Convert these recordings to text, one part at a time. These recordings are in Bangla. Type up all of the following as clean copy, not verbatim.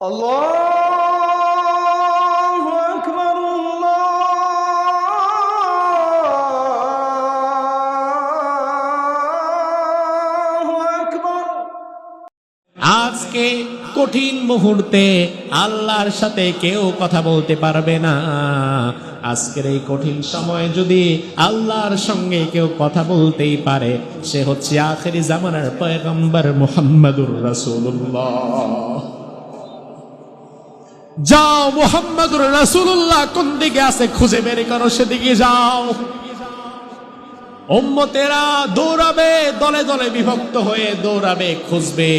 আল্লাহু আকবার, আল্লাহু আকবার। আজকে কঠিন মুহূর্তে আল্লাহর সাথে কেউ কথা বলতে পারবে না। আজকের এই কঠিন সময়ে যদি আল্লাহর সঙ্গে কেউ কথা বলতেই পারে, সে হচ্ছে আখেরি জামানার পয়গম্বর মুহাম্মদুর রাসূলুল্লাহ। যাও, মুহাম্মদুর রাসূলুল্লাহ কোন দিকে আছে খুঁজে বের করো, সেদিকে যাও। উম্মতেরা দৌড়াবে, দলে দলে বিভক্ত হয়ে দৌড়াবে, খুঁজবে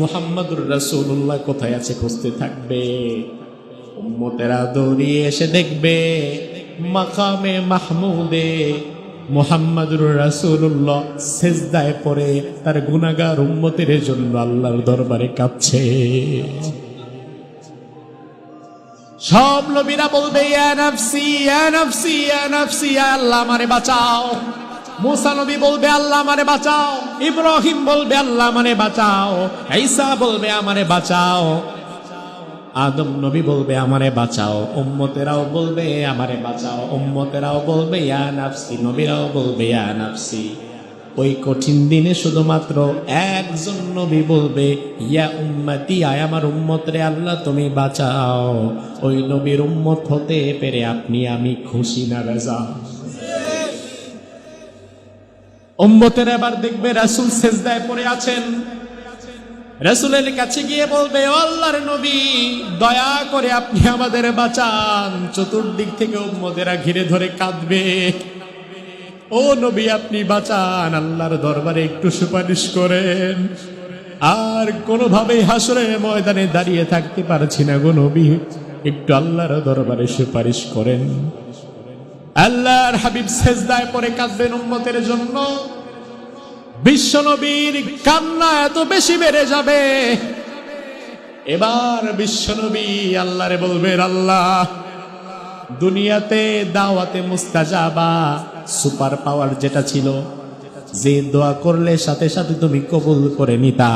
মুহাম্মদুর রাসূলুল্লাহ কোথায় আছে, খুঁজতে থাকবে। উম্মতেরা দৌড়িয়ে এসে দেখবে মাকামে মাহমুদে মুহাম্মদুর রাসূলুল্লাহ সিজদায় পড়ে তার গুনাহগার উম্মতের জন্য আল্লাহর দরবারে কাঁদছে। সব নবীরা বলবে ইয়া নাফসি ইয়া নাফসি ইয়া নাফসি, ইয়া আল্লাহ আমারে বাঁচাও। মুসা নবী বলবে আল্লাহ আমারে বাঁচাও, ইব্রাহিম বলবে আল্লাহ আমারে বাঁচাও, ঈসা বলবে আমারে বাঁচাও, আদম নবী বলবে আমারে বাঁচাও। উম্মতেরাও বলবে আমারে বাঁচাও, উম্মতেরাও বলবে ইয়া নাফসি, নবীরাও বলবে ইয়া নাফসি। ওই কঠিন দিনে শুধুমাত্র একজন নবী বলবে ইয়া উম্মতি, আয় আমার উম্মত রে, আল্লাহ তুমি বাঁচাও। ওই নবীর উম্মত হতে পেরে আপনি আমি খুশি না বেজা? উম্মতের এবার দেখবে রাসূল সিজদায় পড়ে আছেন, রাসূলের কাছে গিয়ে বলবে ও আল্লাহর নবী, দয়া করে আপনি আমাদের বাঁচান। চতুর্দিক থেকে উম্মতেরা ঘিরে ধরে কাঁদবে, ও নবী আপনি বাঁচান, আল্লাহর দরবারে একটু সুপারিশ করেন। আর কোনোভাবেই হাসরের ময়দানে দাঁড়িয়ে থাকতে পারছি না গো নবী, একটু আল্লাহর দরবারে সুপারিশ করেন। আল্লাহর হাবিব সিজদায় পড়ে কাঁদবেন উম্মতের জন্য। বিশ্ব নবীর কান্না এত বেশি বেড়ে যাবে, এবার বিশ্ব নবী আল্লাহরে বলবেন আল্লাহ, দুনিয়াতে দাওয়াতে মুস্তাজাবা সুপার পাওয়ার যেটা ছিল, যে দোয়া করলে সাথে সাথে তুমি কবুল করে নিতা,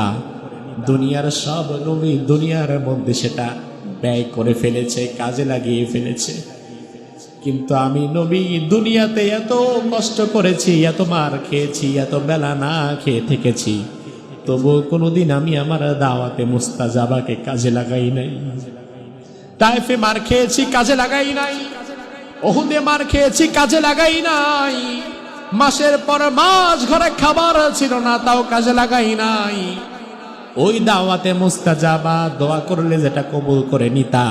দুনিয়ার সব নবী দুনিয়ার মধ্যে সেটা ব্যয় করে ফেলেছে, কাজে লাগিয়ে ফেলেছে। কিন্তু আমি নবী দুনিয়াতে এত কষ্ট করেছি, এত মার খেয়েছি, এত বেলা না খেয়ে থেকেছি, তবু কোনোদিন আমি আমার দাওয়াতে মুস্তাজাবাকে কাজে লাগাই নাই। তায়েফে মার খেয়েছি, কাজে লাগাই নাই। উহুদে মার খেয়েছি, কাজে লাগাই নাই। মাসের পর মাস ঘরে খাবার ছিল না, তাও কাজে লাগাই নাই। ওই দাওয়াতে মুস্তাজাবা দোয়া করলে যেটা কবুল করে নিতা,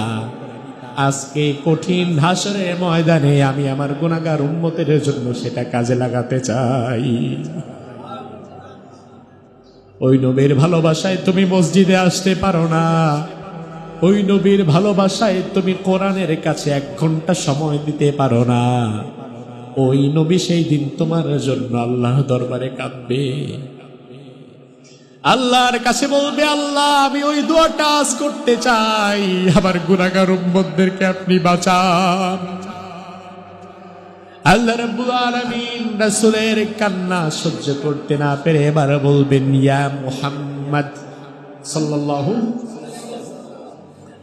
আজকে কঠিন হাসরের ময়দানে আমি আমার গুনাহগার উম্মতের জন্য সেটা কাজে লাগাতে চাই। ওই নবীর ভালোবাসায় তুমি মসজিদে আসতে পারো না, ওই নবীর ভালোবাসায় তুমি কোরআনের কাছে 1 ঘন্টা সময় দিতে পারো না। ওই নবী সেই দিন তোমার জন্য আল্লাহ দরবারে কাঁদবে, আল্লাহর কাছে বলবে আল্লাহ আমি ওই দোয়াটা আজ করতে চাই, আমার গুনাহগার উম্মতদেরকে আপনি বাঁচান। আল্লাহ রাব্বুল আলামিন রাসূলের কান্না সহ্য করতে না পেরে এবার বলবেন ইয়া মুহাম্মদ সাল্লাল্লাহু,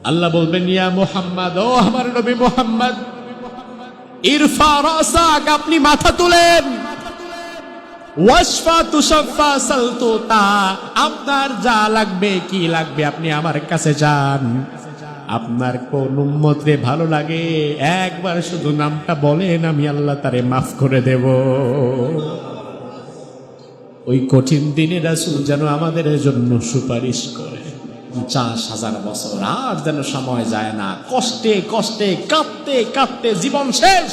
আল্লাহ বলবেন ইয়া মুহাম্মদ, ও আমার নবী মুহাম্মদ, ইরফা রাসাক, আপনি মাথা তুলেন, ওয়াশফা তুশাফা সালতুতা, আপনার যা লাগবে কি লাগবে আপনি আমার কাছে যান। আপনার কোন উম্মতরে ভালো লাগে একবার শুধু নামটা বলেন, আমি আল্লাহ তারে মাফ করে দেব। ওই কঠিন দিনে রাসূল যেন আমাদের জন্য সুপারিশ করে। 50,000 বছর আর যেন সময় যায় না, কষ্টে কষ্টে কাঁদতে কাঁদতে জীবন শেষ,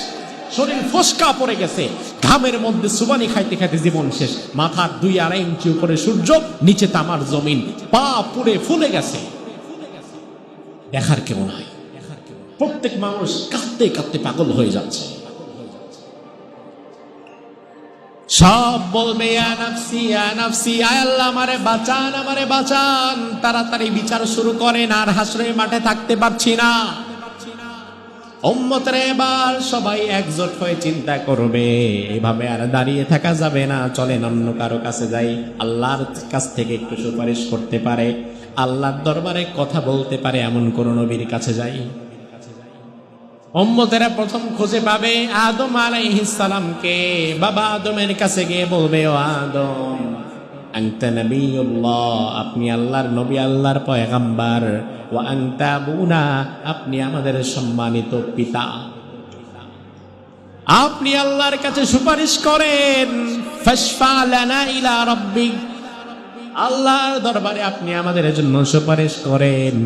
শরীর ফসকা পড়ে গেছে, ঘামের মধ্যে সুবানি খাইতে খাইতে জীবন শেষ। মাথার 2-2.5 ইঞ্চি উপরে সূর্য, নিচে তামার জমিন, পা পুড়ে ফুলে গেছে, দেখার কেমন হয়। প্রত্যেক মানুষ কাঁদতে কাঁদতে পাগল হয়ে যাচ্ছে। সব বলবে ইয়া নাফসি ইয়া নাফসি, আয় আল্লাহ আমারে বাঁচান, আমারে বাঁচান, তাড়াতাড়ি বিচার শুরু করেন, আর হাসরের মাঠে থাকতে পারছি না। উম্মতরা এবার সবাই একজোট হয়ে চিন্তা করবে, এভাবে আর দাঁড়িয়ে থাকা যাবে না, চলেন অন্য কারো কাছে যাই, আল্লাহর কাছ থেকে একটু সুপারিশ করতে পারে। আল্লাহর দরবারে কথা বলতে পারে এমন কোন নবীর কাছে যাই। উম্মতেরা প্রথম খুঁজে পাবে আদম আলাইহিস সালামকে। বাবা আদমের কাছে গিয়ে বলবে, ও আদম, আনতা নবিয়ুল্লাহ, আপনি আল্লাহর নবী, আল্লাহর পয়গম্বর। ওয়া আনতা আবুনা, আপনি আমাদের সম্মানিত পিতা। আপনি আল্লাহর কাছে সুপারিশ করেন। ফাশফা লানা ইলা রাব্বিক, আল্লাহর দরবারে আপনি আমাদের জন্য সুপারিশ করেন।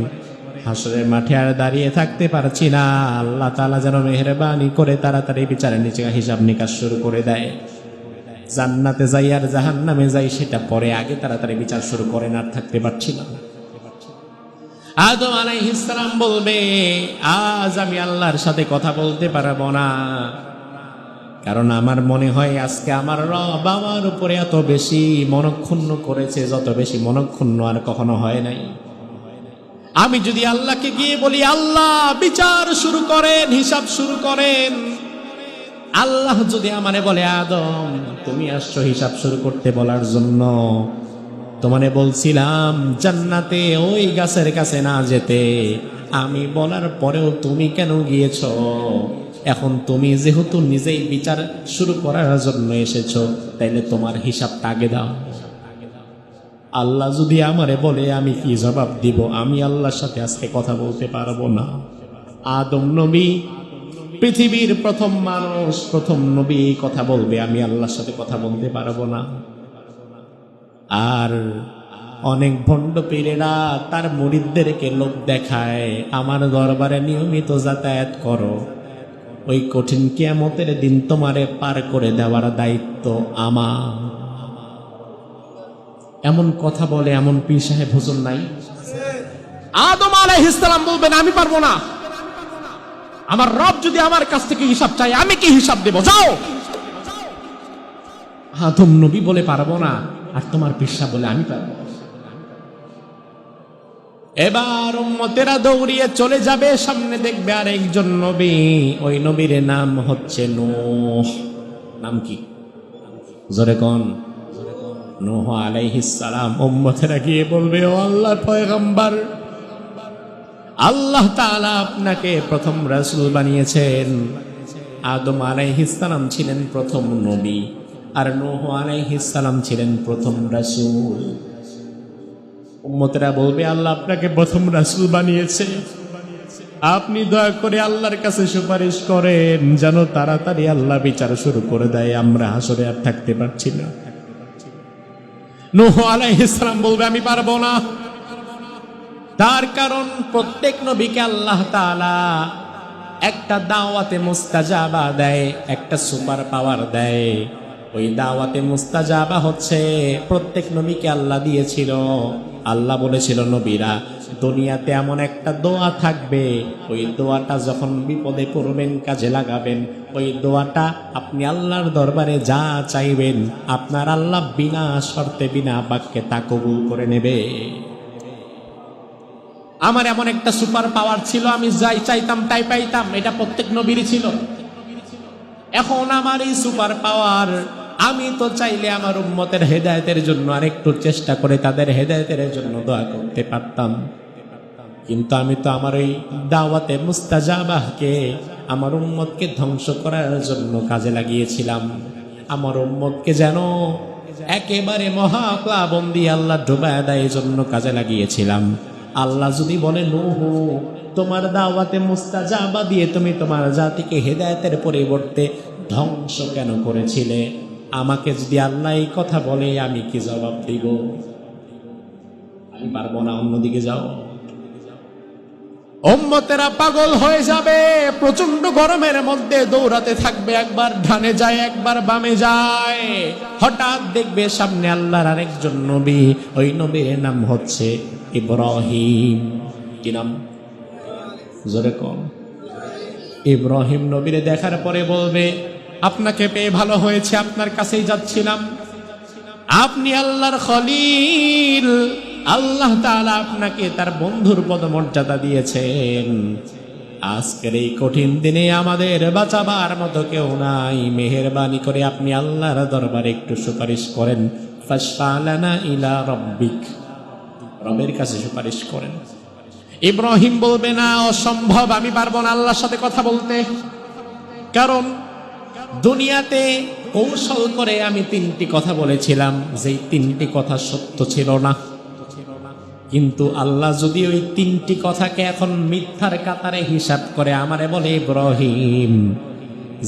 হাসরের মাঠে আর দাঁড়িয়ে থাকতে পারছি না, আল্লাহ তাআলা যেন মেহেরবানি করে তাড়াতাড়ি বিচারের নিচে হিসাব নিকাশ শুরু করে দেয়। জান্নাতে যাই আর জাহান্নামে যাই সেটা পরে, আগে তাড়াতাড়ি বিচার শুরু করেন, আর থাকতে পারছি না। আদম আলাইহিস সালাম বলবে, আজ আমি আল্লাহর সাথে কথা বলতে পারবো না, কারণ আমার মনে হয় আজকে আমার রব আমার উপরে এত বেশি মনক্ষুণ্ণ করেছে, যত বেশি মনক্ষুণ্ণ আর কখনো হয় নাই। আমি যদি আল্লাহকে গিয়ে বলি, আল্লাহ বিচার শুরু করেন, হিসাব শুরু করেন, আল্লাহ যদি আমারে বলে, আদম তুমি আসছো হিসাব শুরু করতে বলার জন্য, তোমারে বলছিলাম জান্নাতে ওই গাছের কাছে না যেতে, আমি বলার পরেও তুমি কেন গিয়েছো? এখন তুমি যেহেতু নিজেই বিচার শুরু করার জন্য এসেছো, তাইলে তোমার হিসাবটা আগে দাও। আল্লাহ যদি আমারে বলে, আমি কি জবাব দিব? আমি আল্লাহর সাথে আজকে কথা বলতে পারবো না। আদম নবী পৃথিবীর প্রথম মানুষ, প্রথম নবী কথা বলবে, আমি আল্লাহর সাথে কথা বলতে পারবো না। আর অনেক ভণ্ড পীরেরা তার মুরিদদেরকে লোক দেখায়, আমার দরবারে নিয়মিত যাতায়াত করো, ওই কঠিন কিয়ামতের দিন তোমারে পার করে দেওয়ার দায়িত্ব আমার। এমন কথা বলে এমন পীর সাহেব হুজুর নাই? আদম আলাইহিস সালাম বলবেন, আমি পারবো না, আমার রব যদি আমার কাছ থেকে হিসাব চাই, আমি কি হিসাব দেব? যাও। আদম নবী বলে পারবো না, আর তোমার পীর সাহেব বলে আমি পারবো। এবার উম্মতেরা দৌড়িয়ে চলে যাবে, সামনে দেখবে আরেকজন নবী, ওই নবীর নাম হচ্ছে নূহ। নাম কি? জোরে কোন? নূহ আলাইহিস সালাম। উম্মতেরা গিয়ে বলবে, ও আল্লাহর পয়গম্বর, আল্লাহ তাআলা আপনাকে প্রথম রাসূল বানিয়েছেন। আদম আলাইহিস সালাম ছিলেন প্রথম নবী, আর নূহ আলাইহিস সালাম ছিলেন প্রথম রাসূল। উম্মতেরা বলবে, আল্লাহ আপনাকে প্রথম রাসূল বানিয়েছে, আপনি দয়া করে আল্লাহর কাছে সুপারিশ করেন যেন তাড়াতাড়ি আল্লাহ বিচার শুরু করে দেয়, আমরা হাসরে আর থাকতে পারছি না। নূহ আলাইহিস সালাম বলবে, আমি পারবো না। তার কারণ প্রত্যেক নবীকে আল্লাহ তাআলা একটা দাওয়াতে মুস্তাজাবা দেয়, একটা সুপার পাওয়ার দেয়। ওই দাওয়াতে মুস্তাজাবা হচ্ছে প্রত্যেক নবীকে আল্লাহ দিয়েছিল। আল্লাহ বলেছিল, নবীরা দুনিয়াতে এমন একটা দোয়া থাকবে, ওই দোয়াটা যখন বিপদে পড়বেন কাজে লাগাবেন। ওই দোয়াটা আপনি আল্লাহর দরবারে যা চাইবেন, আপনার আল্লাহ বিনা শর্তে বিনা বাক্যে তা কবুল করে নেবে। আমার এমন একটা সুপার পাওয়ার ছিল, আমি যাই চাইতাম তাই পাইতাম, এটা প্রত্যেক নবীরই ছিল। এখন আমার এই সুপার পাওয়ার, আমি তো চাইলে আমার উম্মতের হেদায়েতের জন্য আরেকটু চেষ্টা করে তাদের হেদায়েতের জন্য দোয়া করতে পারতাম, কিন্তু আমি তো আমার এই দাওয়াতে মুস্তাজাবাহকে আমার উম্মতকে ধ্বংস করার জন্য কাজে লাগিয়েছিলাম। আমার উম্মতকে যেন একেবারে মহাপ্লাবন্দি আল্লাহ ডুবায় দেয়, এই জন্য কাজে লাগিয়েছিলাম। আল্লাহ যদি বলে, নূহ তোমার দাওয়াতে মুস্তাজাবা দিয়ে তুমি তোমার জাতিকে হেদায়েতের পরিবর্তে ধ্বংস কেন করেছিলে? আমাকে যদি আল্লাহ এই কথা বলে, আমি কি জবাব দিব? আমি পারবো না, অন্যদিকে যাও। উম্মতেরা পাগল হয়ে যাবে, প্রচন্ড গরমের মধ্যে দৌড়াতে থাকবে, একবার ডানে যায় একবার বামে যায়। হঠাৎ দেখবে সামনে আল্লাহর আরেকজন নবী, ওই নবীর নাম হচ্ছে ইব্রাহিম। কি নাম? জোরে কম। ইব্রাহিম নবীরে দেখার পরে বলবে, আপনাকে পেয়ে ভালো হয়েছে, আপনার কাছেই যাচ্ছিলাম। আপনি আল্লাহর খলিল, আল্লাহ তাআলা আপনাকে তার বন্ধুর পদমর্যাদা দিয়েছেন। আজকের এই কঠিন দিনে আমাদের বাঁচাবার মতো কেউ নাই, মেহেরবানি করে আপনি আল্লাহর দরবারে একটু সুপারিশ করেন। ফাশফা লানা ইলা রাব্বিক, রবের কাছে সুপারিশ করেন। ইব্রাহিম বলবে না, অসম্ভব, আমি পারবো না আল্লাহর সাথে কথা বলতে। কারণ দুনিয়াতে কৌশল করে আমি 3টি কথা বলেছিলাম, যেই 3টি কথা সত্য ছিল না। কিন্তু আল্লাহ যদি ওই 3টি কথাকে এখন মিথ্যার কাতারে হিসাব করে আমারে বলে, ইব্রাহিম,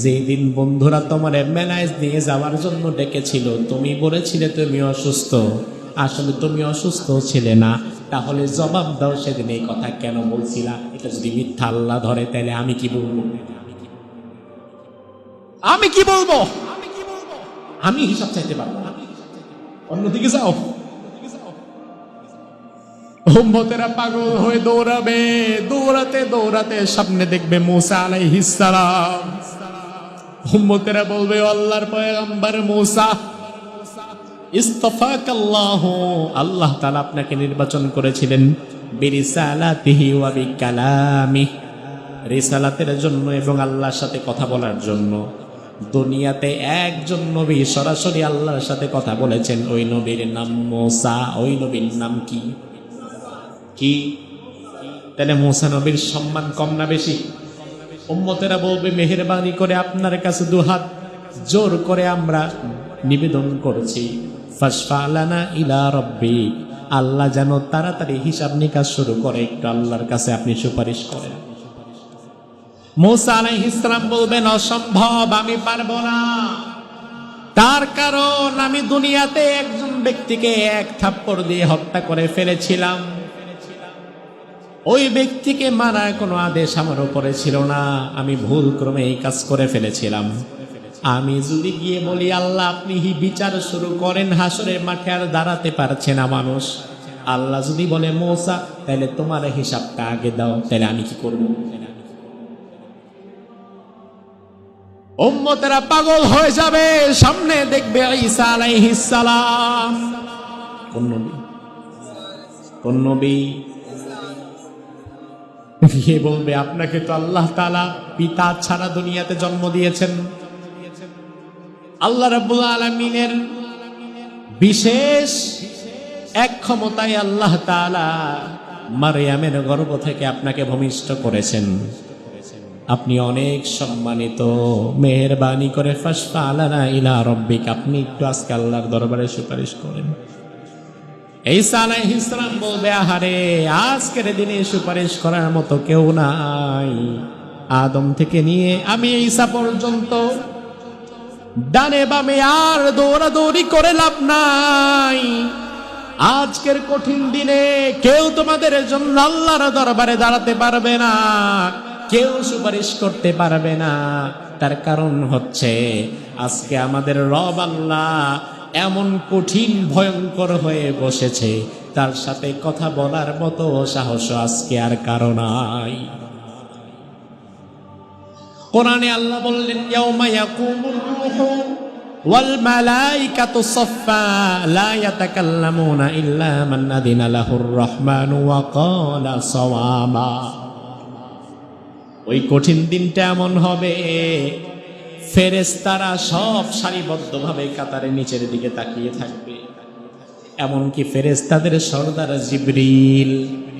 যেই দিন বন্ধুরা তোমারে মেলায় নিয়ে যাওয়ার জন্য ডেকেছিল, তুমি বলেছিলে তুমি অসুস্থ, আসলে তুমি অসুস্থ ছিলে না, তাহলে জবাব দাও সেদিন এই কথা কেন বলছিলা? এটা যদি মিথ্যা আল্লাহ ধরে, তাহলে আমি কি বলবো? আমি কি বলবো? আমি হিসাব চাইতে পারবো না। অন্যদিকে যাও। উম্মতেরা পাগল হয়ে দৌড়াবে, দৌড়াতে দৌড়াতে সামনে দেখবে মুসা আলাইহিস সালাম। উম্মতেরা বলবে, আল্লাহর পয়গম্বর মুসা, ইসতাফাকাল্লাহু, আল্লাহ তাআলা আপনাকে নির্বাচন করেছিলেন, বিরিসালাতিহি ওয়া বিকালামিহি, রিসালাতের জন্য এবং আল্লাহর সাথে কথা বলার জন্য। দুনিয়াতে একজন নবী সরাসরি আল্লাহর সাথে কথা বলেছেন, ওই নবীর নাম মুসা। ওই নবীর নাম কি? কি? তাহলে মুসা নবীর সম্মান কম না বেশি? উম্মতেরা বলবে, মেহেরবানি করে আপনার কাছে দুহাত জোর করে আমরা নিবেদন করছি, ফাশফা লানা ইলা রাব্বি, আল্লাহ যেন তাড়াতাড়ি হিসাব নিকাশ শুরু করে, একটু আল্লাহর কাছে আপনি সুপারিশ করেন। মুসা আলাইহিস সালাম বলবেন, অসম্ভব, আমি পারবো না। তার কারণ আমি দুনিয়াতে একজন ব্যক্তিকে 1 থাপ্পড় দিয়ে হত্যা করে ফেলেছিলাম। ওই ব্যক্তিকে মারার কোনো আদেশ আমার উপরে ছিল না, আমি ভুল ক্রমে এই কাজ করে ফেলেছিলাম। আমি যদি গিয়ে বলি, আল্লাহ আপনি বিচার শুরু করেন, হাসরের মাঠে আর দাঁড়াতে পারছে না মানুষ। আল্লাহ যদি বলে, মুসা তাহলে তোমার হিসাবটা আগে দাও, তাহলে আমি কি করব? উম্মতেরা পাগল হয়ে যাবে, সামনে দেখবে ঈসা আলাইহিস সালাম। কোন নবী? কোন নবী? গিয়ে বলবে, আপনাকে তো আল্লাহ তাআলা পিতা ছাড়া দুনিয়াতে জন্ম দিয়েছেন। আল্লাহ রাব্বুল আলামিনের বিশেষ এক ক্ষমতায় আল্লাহ তাআলা মারইয়ামের গর্ভ থেকে আপনাকে ভূমিষ্ঠ করেছেন। আপনি অনেক সম্মানিত, মেহেরবানি করে ফাশফা লানা ইলা রাব্বিক, আপনি একটু আজকে আল্লাহর দরবারে সুপারিশ করেন। ঈসা আলাইহিস সালাম বলবে, আহারে, আজকের দিনে সুপারিশ করার মতো কেউ নাই। আদম থেকে নিয়ে আমি ঈসা পর্যন্ত ডানে বামে আর দৌড়াদৌড়ি করে লাভ নাই। আজকের কঠিন দিনে কেউ তোমাদের জন্য আল্লাহর দরবারে দাঁড়াতে পারবে না, কেউ সুপারিশ করতে পারবে না। তার কারণ হচ্ছে আজকে আমাদের রব আল্লাহ এমন কঠিন ভয়ঙ্কর হয়ে বসেছে, তার সাথে কথা বলার মতো সাহস আজকে আর কারো নাই। কোরআনে আল্লাহ বললেন, ইয়াউমা ইয়াকুমুর রূহু ওয়াল মালাইকাতু সাফফা লা ইয়াতাকাল্লামুনা ইল্লা মান আযিনা লাহুর রহমানু ওয়া ক্বালা সাওয়াবা। ওই কঠিন দিনটা এমন হবে, ফেরেশতারা সব সারিবদ্ধভাবে কাতারে নিচের দিকে তাকিয়ে থাকবে। এমনকি ফেরেশতাদের সর্দার জিবরিল,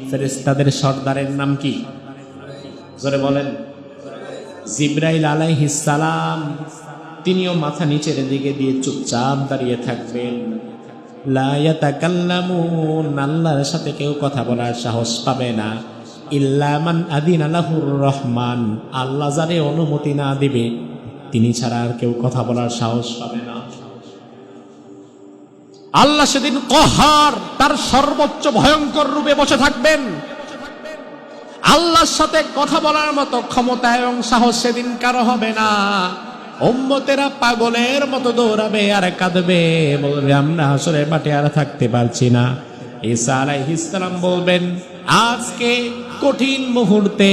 ফেরেশতাদের সর্দারের নাম কি? জোরে বলেন। জিবরাইল আলাইহিস সালাম, তিনিও মাথা নিচের দিকে দিয়ে চুপচাপ দাঁড়িয়ে থাকবেন। লা ইয়াতাকাল্লামুন, আল্লাহর সাথে কেউ কথা বলার সাহস পাবে না। ইল্লা মান আযিনা লাহুর রহমান, আল্লাহ যারে অনুমতি না দিবে তিনি ছাড়া আর কেউ কথা বলার সাহস পাবে না। আল্লাহ সেদিন কহার, তার সর্বোচ্চ ভয়ঙ্কর রূপে বসে থাকবেন। আল্লাহর সাথে কথা বলার মতো ক্ষমতা এবং সাহস সেদিন কারো হবে না। উম্মতেরা পাগলের মতো দৌড়াবে আর কাঁদবে, বলবে আমরা হাসরের মাঠে আর থাকতে পারছি না। ঈসা আলাইহিস সালাম বলবেন, আজকে কঠিন মুহূর্তে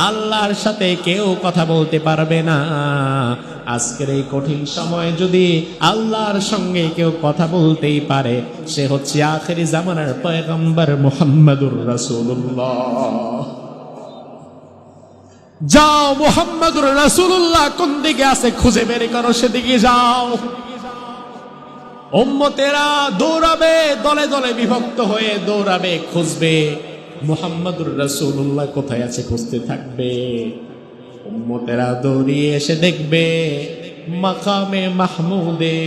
আল্লাহর সাথে কেউ কথা বলতে পারবে না। আজকের এই কঠিন সময়ে যদি আল্লাহর সঙ্গে কেউ কথা বলতেই পারে, সে হচ্ছে আখেরি জামানার পয়গম্বর মুহাম্মদুর রাসূলুল্লাহ। যাও, মুহাম্মদুর রাসূলুল্লাহ কোন দিকে আছে খুঁজে বের করো, সেদিকে যাও। উম্মতেরা দৌড়াবে, দলে দলে বিভক্ত হয়ে দৌড়াবে, খুঁজবে মুহাম্মাদুর রাসূলুল্লাহ কোথায় আছে, খুঁজতে থাকবে। উম্মতেরা দৌড়িয়ে এসে দেখবে মাকামে মাহমুদে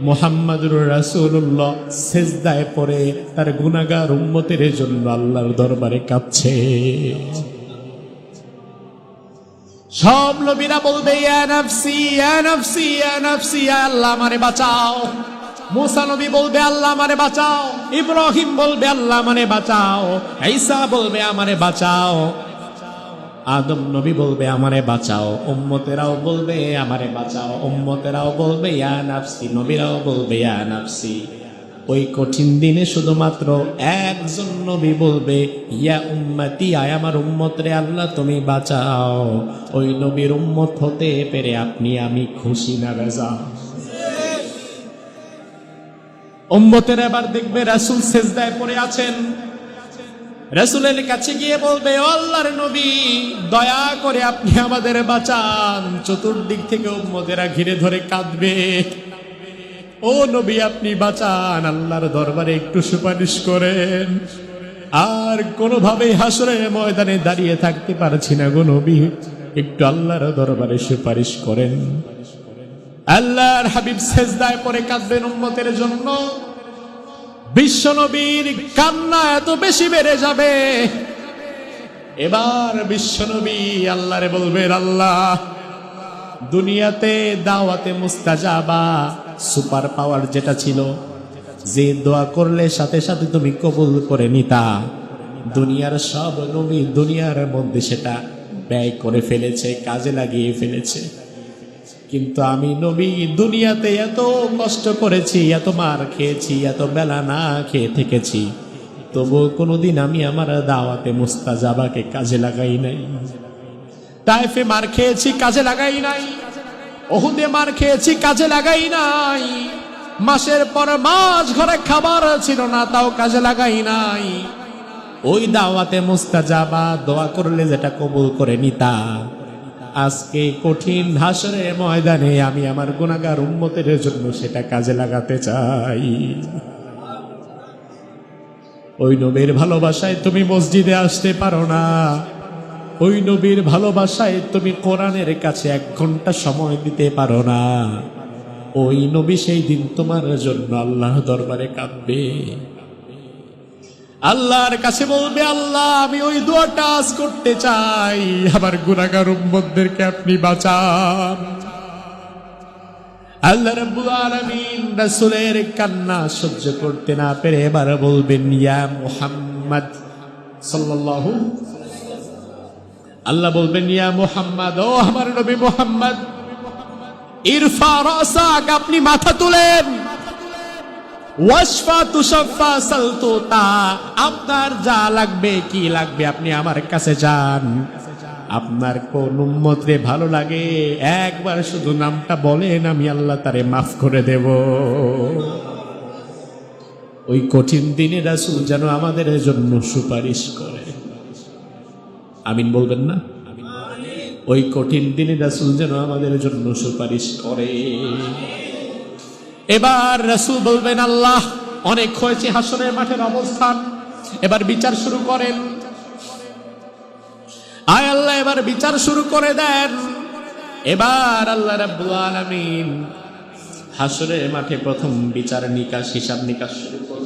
মুহাম্মাদুর রাসূলুল্লাহ সিজদায় পড়ে তার গুনাহগার উম্মতের জন্য আল্লাহর দরবারে কাঁদছে। সব নবীরা বলবে ইয়া নাফসি ইয়া নাফসি ইয়া নাফসি, ইয়া আল্লাহ আমারে বাঁচাও। মুসা নবী বলবে আল্লাহ আমারে বাঁচাও, ইব্রাহিম বলবে আল্লাহ আমারে বাঁচাও, ঈসা বলবে আমারে বাঁচাও, আদম নবী বলবে আমারে বাঁচাও, উম্মতেরাও বলবে আমারে বাঁচাও, উম্মতেরাও বলবে ইয়া নাফসি, নবীরাও বলবে ইয়া নাফসি। ওই কঠিন দিনে শুধুমাত্র একজন নবী বলবে ইয়া উম্মতি, আয় আমার উম্মত রে, আল্লাহ তুমি বাঁচাও। ওই নবীর উম্মত হতে পেরে আপনি আমি খুশি না বেজা? উম্মতের এবার দেখবে রাসূল সিজদায় পড়ে আছেন, রাসূলের কাছে গিয়ে বলবে ও আল্লাহর নবী, দয়া করে আপনি আমাদের বাঁচান। চতুর্দিক থেকে উম্মতেরা ঘিরে ধরে কাঁদবে, ও নবী আপনি বাঁচান, আল্লাহর দরবারে একটু সুপারিশ করেন। আর কোনোভাবেই হাসরের ময়দানে দাঁড়িয়ে থাকতে পারছি না গো নবী, একটু আল্লাহর দরবারে সুপারিশ করেন। আল্লাহর হাবিব সিজদায় পড়ে কাঁদবেন উম্মতের জন্য। বিশ্ব নবীর কান্না এত বেশি বেড়ে যাবে, এবার বিশ্ব নবী আল্লাহরে বলবেন আল্লাহ, দুনিয়াতে দাওয়াতে মুস্তাজাবা সুপার পাওয়ার যেটা ছিল, যে দোয়া করলে সাথে সাথে তুমি কবুল করে নিতা, দুনিয়ার সব নবী দুনিয়ার মধ্যে সেটা ব্যয় করে ফেলেছে, কাজে লাগিয়ে ফেলেছে। কিন্তু আমি নবী দুনিয়াতে এত কষ্ট করেছি, এত মার খেয়েছি, এত বেলা না খেয়ে থেকেছি, তবু কোনোদিন আমি আমার দাওয়াতে মুস্তাজাবাকে কাজে লাগাই নাই। তায়েফে মার খেয়েছি, কাজে লাগাই নাই। উহুদে মার খেয়েছি, কাজে লাগাই নাই। মাসের পর মাস ঘরে খাবার ছিল না, তাও কাজে লাগাই নাই। ওই দাওয়াতে মুস্তাজাবা দোয়া করলে যেটা কবুল করে নিতা, আজকে কঠিন হাসরের ময়দানে আমি আমার গুনাহগার উম্মতের জন্য সেটা কাজে লাগাতে চাই। ওই নবীর ভালোবাসায় তুমি মসজিদে আসতে পারো না, ওই নবীর ভালোবাসায় তুমি কোরআনের কাছে 1 ঘন্টা সময় দিতে পারো না। ওই নবী সেই দিন তোমার জন্য আল্লাহর দরবারে কাঁদবে, আল্লাহর কাছে বলবে আল্লাহ আমি ওই দোয়াটা আজ করতে চাই, আমার গুনাহগার উম্মতদেরকে আপনি বাঁচান। আল্লাহ রাব্বুল আলামিন রাসূলের কান্না সহ্য করতে না পেরে এবার বলবেন ইয়া মুহাম্মদ সাল্লাল্লাহু, আল্লাহ বলবেন ইয়া মুহাম্মদ, ও আমার নবী মুহাম্মদ, ইরফা রাসাক, আপনি মাথা তুলেন, ওয়াশফা তুশাফা সালতুতা, আপনার যা লাগবে কি লাগবে আপনি আমার কাছে যান। আপনার কোন উম্মতরে ভালো লাগে একবার শুধু নামটা বলেন, আমি আল্লাহ তারে মাফ করে দেব। ওই কঠিন দিনে রাসূল যেন আমাদের জন্য সুপারিশ করে, আমিন বলবেন না? ওই কঠিন দিনে রাসূল যেন আমাদের জন্য সুপারিশ করে। এবার রাসূল বলবেন আল্লাহ অনেক হয়েছে হাসরের মাঠের অবস্থান, এবার বিচার শুরু করেন। আয় আল্লাহ এবার বিচার শুরু করে দেন। এবার আল্লাহ রাব্বুল আলামিন হাসরের মাঠে প্রথম বিচার নিকাশ, হিসাব নিকাশ শুরু করে